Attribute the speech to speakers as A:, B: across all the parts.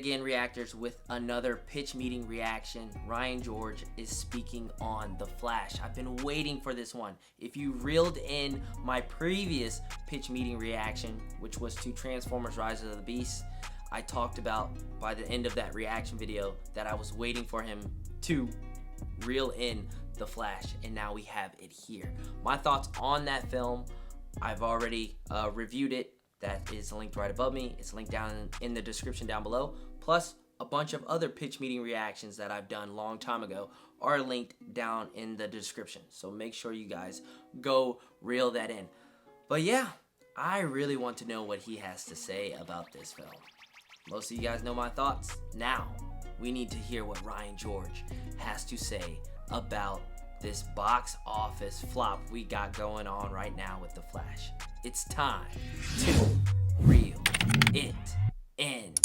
A: again, reactors, with another pitch meeting reaction. Ryan George is speaking on The Flash. I've been waiting for this one. If you reeled in my previous pitch meeting reaction, which was to Transformers Rise of the Beast, I talked about by the end of that reaction video that I was waiting for him to reel in The Flash, and now we have it here. My thoughts on that film, I've already reviewed it. That is linked right above me. It's linked down in the description down below. Plus, a bunch of other pitch meeting reactions that I've done a long time ago are linked down in the description. So make sure you guys go reel that in. But yeah, I really want to know what he has to say about this film. Most of you guys know my thoughts. Now, we need to hear what Ryan George has to say about this box office flop we got going on right now with The Flash. It's time to reel it in.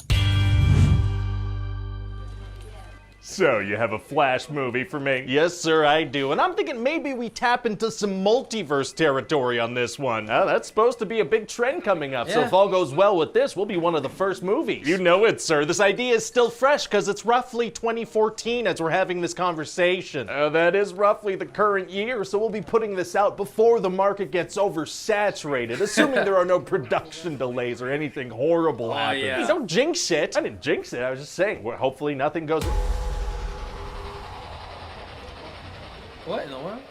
B: So, you have a Flash movie for me?
C: Yes, sir, I do. And I'm thinking maybe we tap into some multiverse territory on this one. That's supposed to be a big trend coming up, so if all goes well with this, we'll be one of the first movies.
B: You know it, sir.
C: This idea is still fresh because it's roughly 2014 as we're having this conversation.
B: That is roughly the current year, so we'll be putting this out before the market gets oversaturated, assuming there are no production delays or anything horrible happens.
A: Yeah.
C: Hey, don't jinx it.
B: I didn't jinx it, I was just saying, well, hopefully nothing goes...
A: What in the world?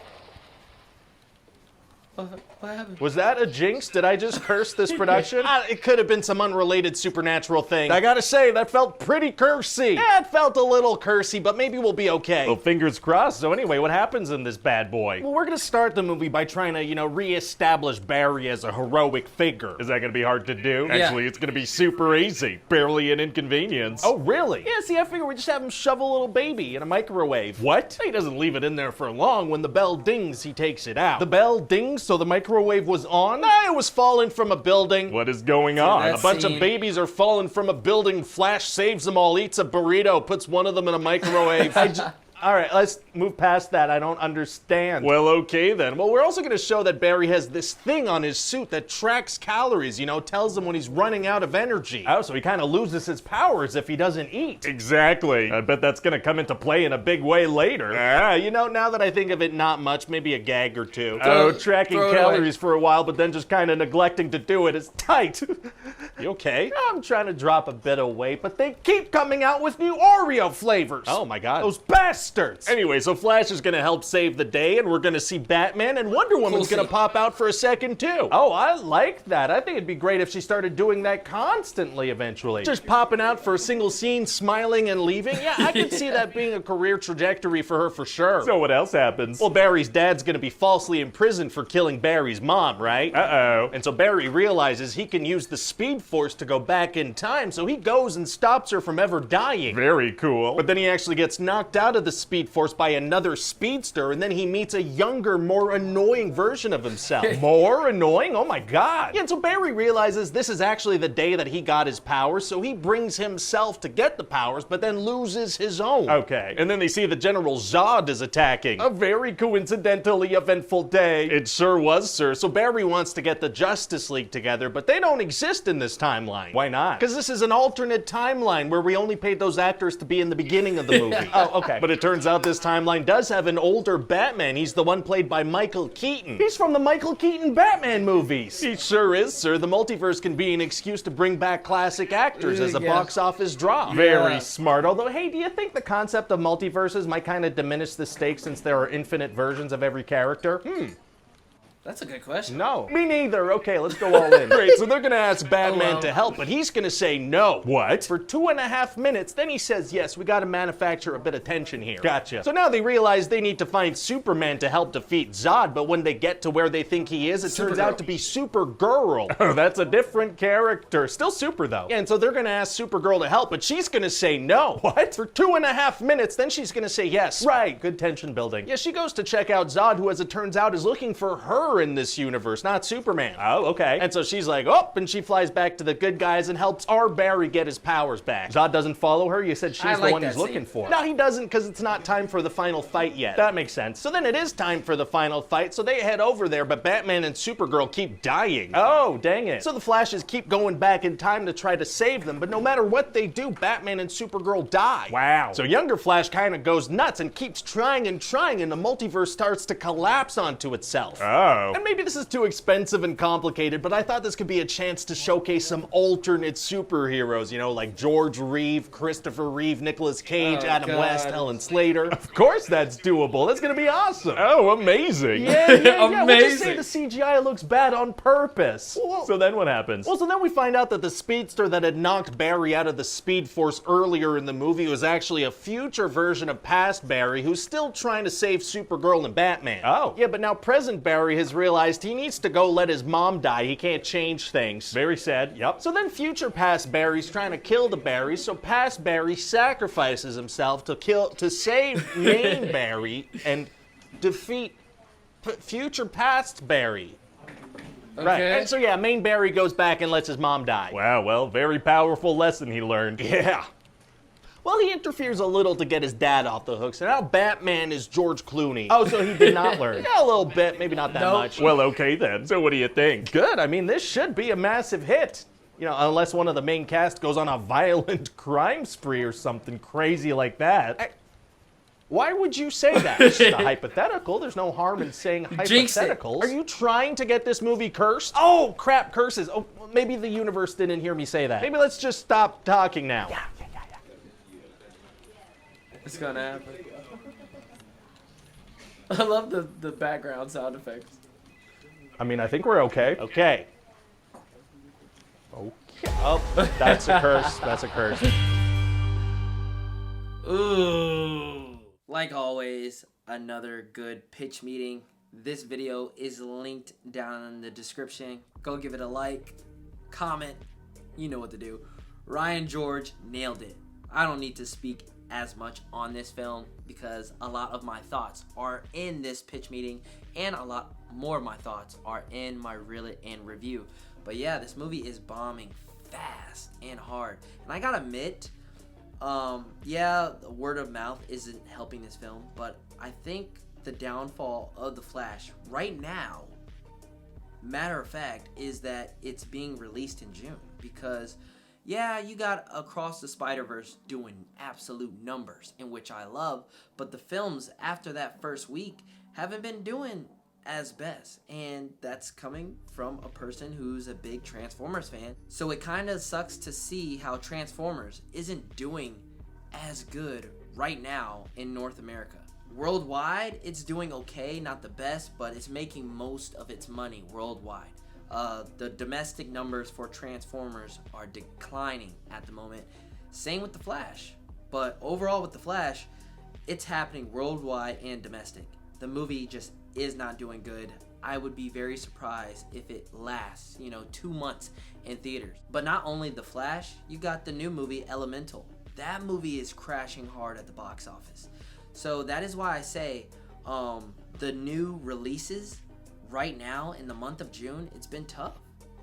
A: What happened?
C: Was that a jinx? Did I just curse this production? It could have been some unrelated supernatural thing. I gotta say, that felt pretty cursy. Yeah, it felt a little cursy, but maybe we'll be okay.
B: Well, fingers crossed. So anyway, what happens in this bad boy?
C: Well, we're gonna start the movie by trying to, re-establish Barry as a heroic figure.
B: Is that gonna be hard to do?
A: Yeah.
B: Actually, it's gonna be super easy. Barely an inconvenience.
C: Oh, really? Yeah, see, I figure we just have him shove a little baby in a microwave.
B: What?
C: He doesn't leave it in there for long. When the bell dings, he takes it out. The bell dings, so the microwave was on? It was falling from a building.
B: What is going on?
A: that
C: A bunch
A: scene.
C: of babies are falling from a building. Flash saves them all, eats a burrito, puts one of them in a microwave. All right, let's move past that. I don't understand.
B: Well, okay then.
C: Well, we're also going to show that Barry has this thing on his suit that tracks calories, tells him when he's running out of energy. Oh, so he kind of loses his powers if he doesn't eat.
B: Exactly. I bet that's gonna come into play in a big way later.
C: Now that I think of it, not much, maybe a gag or two.
B: Tracking
A: throw it
B: calories for a while, but then just kind of neglecting to do it is tight.
C: You okay? I'm trying to drop a bit of weight, but they keep coming out with new Oreo flavors.
B: Oh my God.
C: Those bastards.
B: Anyway, so Flash is gonna help save the day, and we're gonna see
C: Batman and Wonder Woman's
A: Cool
C: gonna
A: scene.
C: pop out for a second too. Oh, I like that. I think it'd be great if she started doing that constantly eventually. Just popping out for a single scene, smiling and leaving. Yeah, I could see that being a career trajectory for her for sure.
B: So what else happens?
C: Well, Barry's dad's gonna be falsely imprisoned for killing Barry's mom, right?
B: Uh-oh.
C: And so Barry realizes he can use the Speed Force to go back in time, so he goes and stops her from ever dying.
B: Very cool.
C: But then he actually gets knocked out of the Speed Force by another speedster, and then he meets a younger, more annoying version of himself. More annoying? Oh my God. Yeah, and so Barry realizes this is actually the day that he got his powers, so he brings himself to get the powers, but then loses his own.
B: Okay.
C: And then they see the General Zod is attacking.
B: A very coincidentally eventful day.
C: It sure was, sir. So Barry wants to get the Justice League together, but they don't exist in this timeline.
B: Why not?
C: Because this is an alternate timeline where we only paid those actors to be in the beginning of the movie. Oh, okay. But it turns out this timeline does have an older Batman. He's the one played by Michael Keaton. He's from the Michael Keaton Batman movies. He sure is, sir. The multiverse can be an excuse to bring back classic actors as a box office draw.
B: Very smart.
C: Although, hey, do you think the concept of multiverses might kind of diminish the stakes since there are infinite versions of every character?
A: That's a good question.
C: No. Me neither. Okay, let's go all in. Great, so they're gonna ask Batman to help, but he's gonna say no.
B: What?
C: For 2.5 minutes, then he says yes, we gotta manufacture a bit of tension here.
B: Gotcha.
C: So now they realize they need to find Superman to help defeat Zod, but when they get to where they think he is, it turns out to be Supergirl.
B: Oh, that's a different character. Still super, though.
C: And so they're gonna ask Supergirl to help, but she's gonna say no.
B: What?
C: For 2.5 minutes, then she's gonna say yes. Right, good tension building. Yeah, she goes to check out Zod, who as it turns out is looking for her her in this universe, not Superman.
B: Oh, okay.
C: And so she's like, oh, and she flies back to the good guys and helps our Barry get his powers back.
B: Zod doesn't follow her? You said she's
A: I
B: the
A: like
B: one
A: that
B: he's looking
A: scene.
B: for.
C: No, he doesn't, because it's not time for the final fight yet.
B: That makes sense.
C: So then it is time for the final fight, so they head over there, but Batman and Supergirl keep dying.
B: Oh, dang it.
C: So the Flashes keep going back in time to try to save them, but no matter what they do, Batman and Supergirl die.
B: Wow.
C: So younger Flash kind of goes nuts and keeps trying, and the multiverse starts to collapse onto itself.
B: Oh.
C: And maybe this is too expensive and complicated, but I thought this could be a chance to showcase some alternate superheroes, you know, like George Reeve, Christopher Reeve, Nicolas Cage,
A: Oh,
C: Adam
A: God.
C: West, Helen Slater.
B: Of course that's doable. That's gonna be awesome.
C: Oh, amazing.
B: Yeah. We'll just say
A: Amazing.
B: the CGI looks bad on purpose.
C: Well-
B: So then what happens?
C: Well, so then we find out that the speedster that had knocked Barry out of the Speed Force earlier in the movie was actually a future version of past Barry who's still trying to save Supergirl and Batman.
B: Oh.
C: Yeah, but now present Barry has realized he needs to go let his mom die. He can't change things.
B: Very sad. Yep.
C: So then future past Barry's trying to kill the Barry, so past Barry sacrifices himself to save main Barry and defeat future past Barry. Right.
A: Okay.
C: And so yeah, main Barry goes back and lets his mom die.
B: Wow, well, very powerful lesson he learned.
C: Yeah. Well, he interferes a little to get his dad off the hook, so now Batman is George Clooney.
B: Oh, so he did not learn.
C: Yeah, a little bit, maybe not that
A: Nope.
C: much.
B: Well, okay then. So what do you think?
C: Good. I mean, this should be a massive hit. You know, unless one of the main cast goes on a violent
B: Crime spree or something crazy like that.
C: Why would you say that?
B: It's just a hypothetical. There's no harm in saying
A: Jinx it.
B: hypotheticals.
C: Are you trying to get this movie cursed? Oh, crap, curses. Oh, maybe the universe didn't hear me say that.
B: Maybe let's just stop talking now.
C: Yeah.
A: It's gonna happen. I love the background sound effects.
B: I mean, I think we're okay.
C: Okay.
B: Okay. Oh, that's a curse. That's a curse.
A: Ooh. Like always, another good pitch meeting. This video is linked down in the description. Go give it a like, comment, you know what to do. Ryan George nailed it. I don't need to speak as much on this film because a lot of my thoughts are in this pitch meeting and a lot more of my thoughts are in my Reel It In review. But yeah, this movie is bombing fast and hard. And I gotta admit, yeah, the word of mouth isn't helping this film, but I think the downfall of The Flash right now, matter of fact, is that it's being released in June because yeah, you got Across the Spider-Verse doing absolute numbers, in which I love, but the films after that first week haven't been doing as best, and that's coming from a person who's a big Transformers fan. So it kind of sucks to see how Transformers isn't doing as good right now in North America. Worldwide, it's doing okay, not the best, but it's making most of its money worldwide. The domestic numbers for Transformers are declining at the moment. Same with The Flash. But overall with The Flash, it's happening worldwide and domestic. The movie just is not doing good. I would be very surprised if it lasts, 2 months in theaters. But not only The Flash, you got the new movie Elemental. That movie is crashing hard at the box office. So that is why I say the new releases right now in the month of June, it's been tough.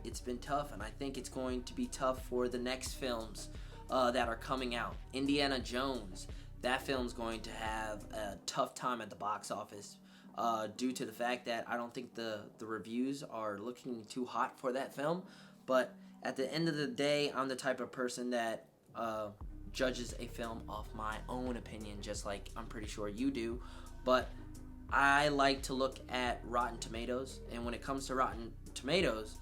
A: It's been tough, and I think it's going to be tough for the next films that are coming out. Indiana Jones, that film's going to have a tough time at the box office due to the fact that I don't think the reviews are looking too hot for that film. But at the end of the day, I'm the type of person that judges a film off my own opinion, just like I'm pretty sure you do. But I like to look at Rotten Tomatoes, and when it comes to Rotten Tomatoes,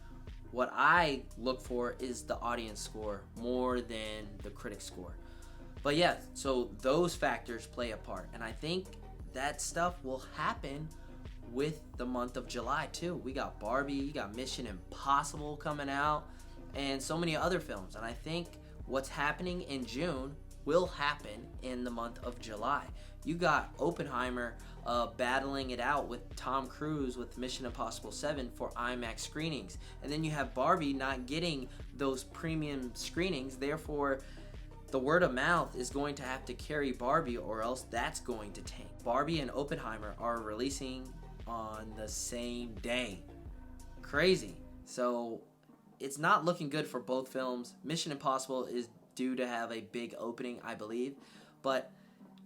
A: what I look for is the audience score more than the critic score. But yeah, so those factors play a part, and I think that stuff will happen with the month of July too. We got Barbie, you got Mission Impossible coming out, and so many other films, and I think what's happening in June will happen in the month of July. You got Oppenheimer battling it out with Tom Cruise with Mission Impossible 7 for IMAX screenings. And then you have Barbie not getting those premium screenings. Therefore, the word of mouth is going to have to carry Barbie, or else that's going to tank. Barbie and Oppenheimer are releasing on the same day. Crazy. So it's not looking good for both films. Mission Impossible is due to have a big opening, I believe. But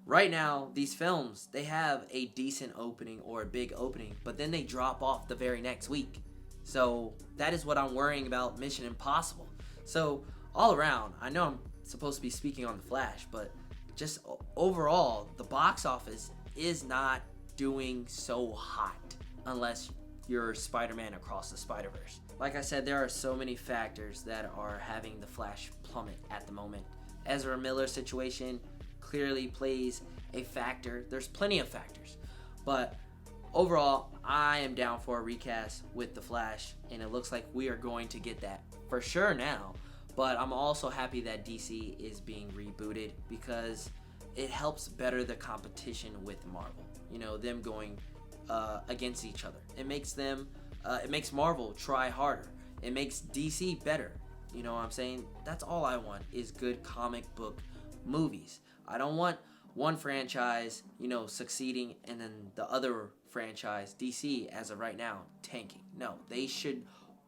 A: right now, these films, they have a decent opening or a big opening, but then they drop off the very next week. So that is what I'm worrying about Mission Impossible. So all around, I know I'm supposed to be speaking on The Flash, but just overall, the box office is not doing so hot unless you're Spider-Man Across the Spider-Verse. Like I said, there are so many factors that are having The Flash plummet at the moment. Ezra Miller's situation clearly plays a factor. There's plenty of factors. But overall, I am down for a recast with The Flash, and it looks like we are going to get that for sure now. But I'm also happy that DC is being rebooted because it helps better the competition with Marvel. You know, them going against each other. It makes Marvel try harder. It makes DC better. You know what I'm saying? That's all I want is good comic book movies. I don't want one franchise, you know, succeeding and then the other franchise, DC, as of right now, tanking. No, they should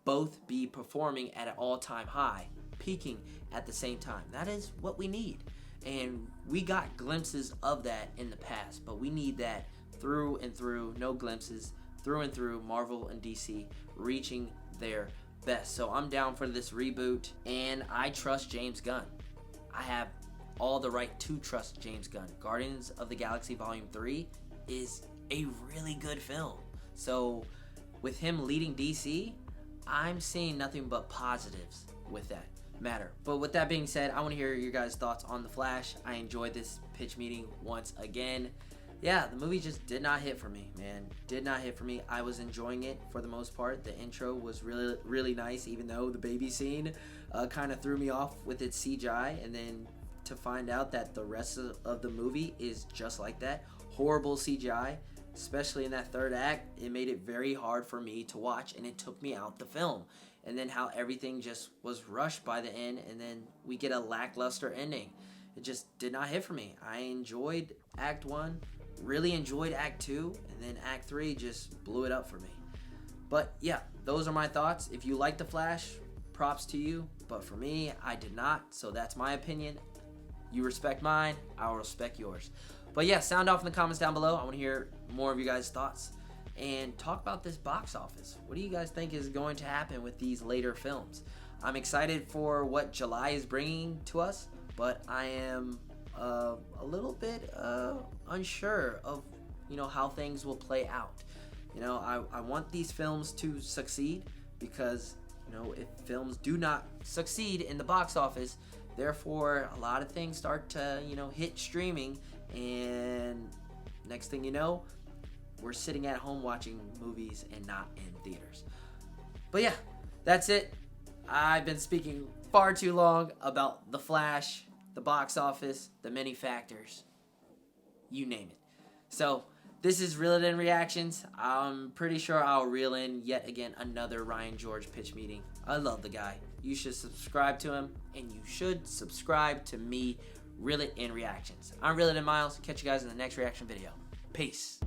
A: both be performing at an all-time high, peaking at the same time. That is what we need. And we got glimpses of that in the past, but we need that through and through, no glimpses, through and through, Marvel and DC reaching their best. So I'm down for this reboot, and I trust James Gunn. I have all the right to trust James Gunn. Guardians of the Galaxy Volume 3 is a really good film. So with him leading DC, I'm seeing nothing but positives with that matter. But with that being said, I want to hear your guys' thoughts on The Flash. I enjoyed this pitch meeting once again. Yeah, the movie just did not hit for me, man. Did not hit for me. I was enjoying it for the most part. The intro was really, really nice, even though the baby scene kind of threw me off with its CGI. And then to find out that the rest of the movie is just like that. Horrible CGI, especially in that third act. It made it very hard for me to watch, and it took me out the film. And then how everything just was rushed by the end, and then we get a lackluster ending. It just did not hit for me. I enjoyed Act 1. Really enjoyed Act 2, and then Act 3 just blew it up for me. But yeah, those are my thoughts. If you like The Flash, props to you. But for me, I did not, so that's my opinion. You respect mine, I'll respect yours. But yeah, sound off in the comments down below. I want to hear more of you guys' thoughts. And talk about this box office. What do you guys think is going to happen with these later films? I'm excited for what July is bringing to us, but I am a little bit unsure of, you know, how things will play out. You know, I want these films to succeed because, you know, if films do not succeed in the box office, therefore a lot of things start to, you know, hit streaming, and next thing you know, we're sitting at home watching movies and not in theaters. But yeah, that's it. I've been speaking far too long about The Flash, the box office, the many factors, you name it. So this is Reel It In Reactions. I'm pretty sure I'll reel in yet again another Ryan George pitch meeting. I love the guy. You should subscribe to him, and you should subscribe to me, Reel It In Reactions. I'm Reel It In Miles. Catch you guys in the next reaction video. Peace.